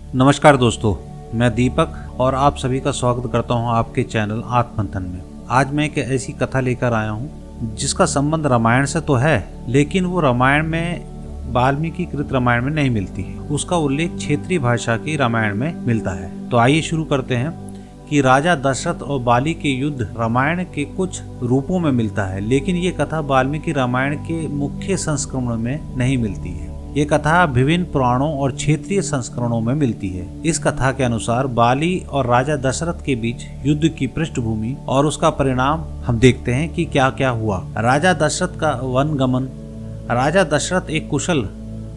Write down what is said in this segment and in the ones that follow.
नमस्कार दोस्तों, मैं दीपक और आप सभी का स्वागत करता हूं आपके चैनल आत्ममंथन में। आज मैं एक ऐसी कथा लेकर आया हूं जिसका संबंध रामायण से तो है, लेकिन वो रामायण में वाल्मीकि कृत रामायण में नहीं मिलती है। उसका उल्लेख क्षेत्रीय भाषा की रामायण में मिलता है। तो आइए शुरू करते हैं कि राजा दशरथ और बाली के युद्ध रामायण के कुछ रूपों में मिलता है, लेकिन ये कथा वाल्मीकि रामायण के मुख्य संस्करण में नहीं मिलती है। ये कथा विभिन्न पुराणों और क्षेत्रीय संस्करणों में मिलती है। इस कथा के अनुसार बाली और राजा दशरथ के बीच युद्ध की पृष्ठभूमि और उसका परिणाम हम देखते हैं कि क्या क्या हुआ। राजा दशरथ का वनगमन। राजा दशरथ एक कुशल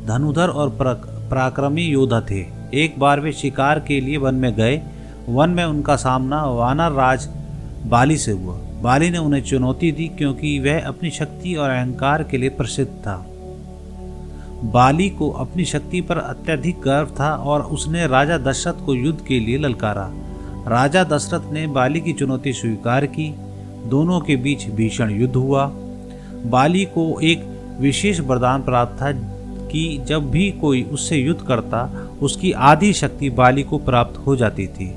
धनुधर और पराक्रमी योद्धा थे। एक बार वे शिकार के लिए वन में गए। वन में उनका सामना वानर राज बाली से हुआ। बाली ने उन्हें चुनौती दी क्योंकि वह अपनी शक्ति और अहंकार के लिए प्रसिद्ध था। बाली को अपनी शक्ति पर अत्यधिक गर्व था और उसने राजा दशरथ को युद्ध के लिए ललकारा। राजा दशरथ ने बाली की चुनौती स्वीकार की। दोनों के बीच भीषण युद्ध हुआ। बाली को एक विशेष वरदान प्राप्त था कि जब भी कोई उससे युद्ध करता उसकी आधी शक्ति बाली को प्राप्त हो जाती थी।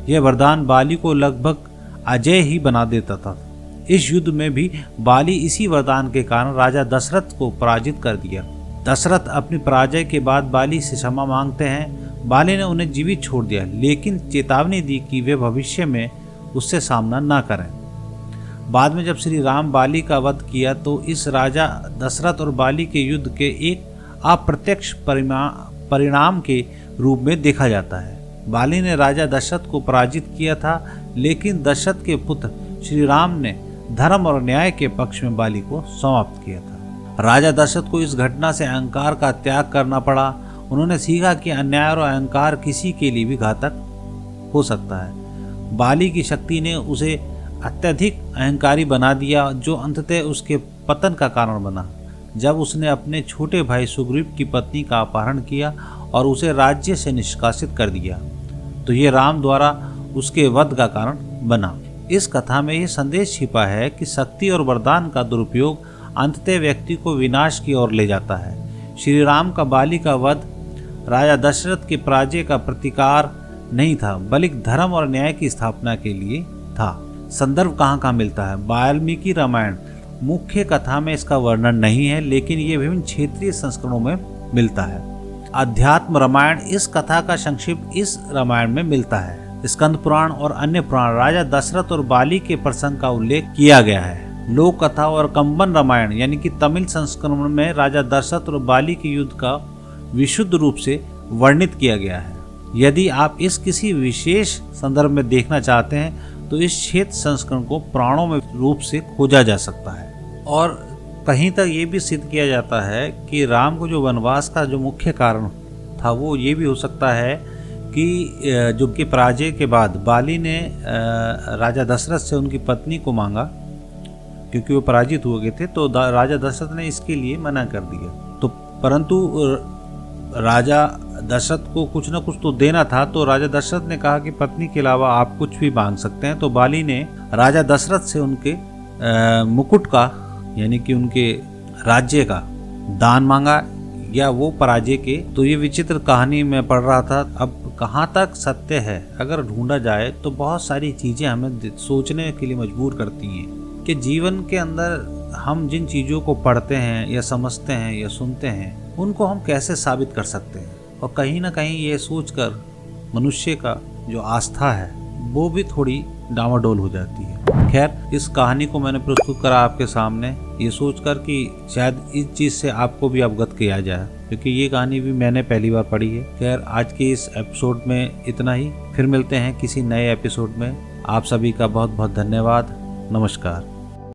यह वरदान बाली को लगभग अजेय ही बना देता था। इस युद्ध में भी बाली इसी वरदान के कारण राजा दशरथ को पराजित कर दिया। दशरथ अपनी पराजय के बाद बाली से क्षमा मांगते हैं। बाली ने उन्हें जीवित छोड़ दिया, लेकिन चेतावनी दी कि वे भविष्य में उससे सामना न करें। बाद में जब श्री राम बाली का वध किया तो इस राजा दशरथ और बाली के युद्ध के एक अप्रत्यक्ष परिणाम के रूप में देखा जाता है। बाली ने राजा दशरथ को पराजित किया था, लेकिन दशरथ के पुत्र श्री राम ने धर्म और न्याय के पक्ष में बाली को समाप्त किया था। राजा दशरथ को इस घटना से अहंकार का त्याग करना पड़ा। उन्होंने सीखा कि अन्याय और अहंकार किसी के लिए भी घातक हो सकता है। बाली की शक्ति ने उसे अत्यधिक अहंकारी बना दिया, जो अंततः उसके पतन का कारण बना। जब उसने अपने छोटे भाई सुग्रीव की पत्नी का अपहरण किया और उसे राज्य से निष्कासित कर दिया, तो ये राम द्वारा उसके वध का कारण बना। इस कथा में यह संदेश छिपा है कि शक्ति और वरदान का दुरुपयोग अंततः व्यक्ति को विनाश की ओर ले जाता है। श्री राम का बाली का वध राजा दशरथ के पराजय का प्रतिकार नहीं था, बल्कि धर्म और न्याय की स्थापना के लिए था। संदर्भ कहाँ मिलता है? वाल्मीकि रामायण। मुख्य कथा में इसका वर्णन नहीं है, लेकिन ये विभिन्न क्षेत्रीय संस्करणों में मिलता है। अध्यात्म रामायण। इस कथा का संक्षिप्त इस रामायण में मिलता है। स्कंद पुराण और अन्य पुराण राजा दशरथ और बाली के प्रसंग का उल्लेख किया गया है। लोक कथा और कंबन रामायण यानी कि तमिल संस्करण में राजा दशरथ और बाली के युद्ध का विशुद्ध रूप से वर्णित किया गया है। यदि आप इस किसी विशेष संदर्भ में देखना चाहते हैं तो इस क्षेत्र संस्करण को पुराणों में रूप से खोजा जा सकता है। और कहीं तक ये भी सिद्ध किया जाता है कि राम को जो वनवास का जो मुख्य कारण था वो ये भी हो सकता है कि जो कि पराजय के बाद बाली ने राजा दशरथ से उनकी पत्नी को मांगा, क्योंकि वो पराजित हो गए थे। तो राजा दशरथ ने इसके लिए मना कर दिया। तो परंतु राजा दशरथ को कुछ न कुछ तो देना था, तो राजा दशरथ ने कहा कि पत्नी के अलावा आप कुछ भी मांग सकते हैं। तो बाली ने राजा दशरथ से उनके मुकुट का यानी कि उनके राज्य का दान मांगा, या वो पराजय के। तो ये विचित्र कहानी मैं पढ़ रहा था। अब कहाँ तक सत्य है अगर ढूंढा जाए तो बहुत सारी चीज़ें हमें सोचने के लिए मजबूर करती हैं कि जीवन के अंदर हम जिन चीज़ों को पढ़ते हैं या समझते हैं या सुनते हैं उनको हम कैसे साबित कर सकते हैं। और कहीं ना कहीं ये सोचकर मनुष्य का जो आस्था है वो भी थोड़ी डामाडोल हो जाती है। खैर, इस कहानी को मैंने प्रस्तुत करा आपके सामने ये सोचकर कि शायद इस चीज़ से आपको भी अवगत किया जाए, क्योंकि ये कहानी भी मैंने पहली बार पढ़ी है। खैर, आज के इस एपिसोड में इतना ही। फिर मिलते हैं किसी नए एपिसोड में। आप सभी का बहुत बहुत धन्यवाद। नमस्कार।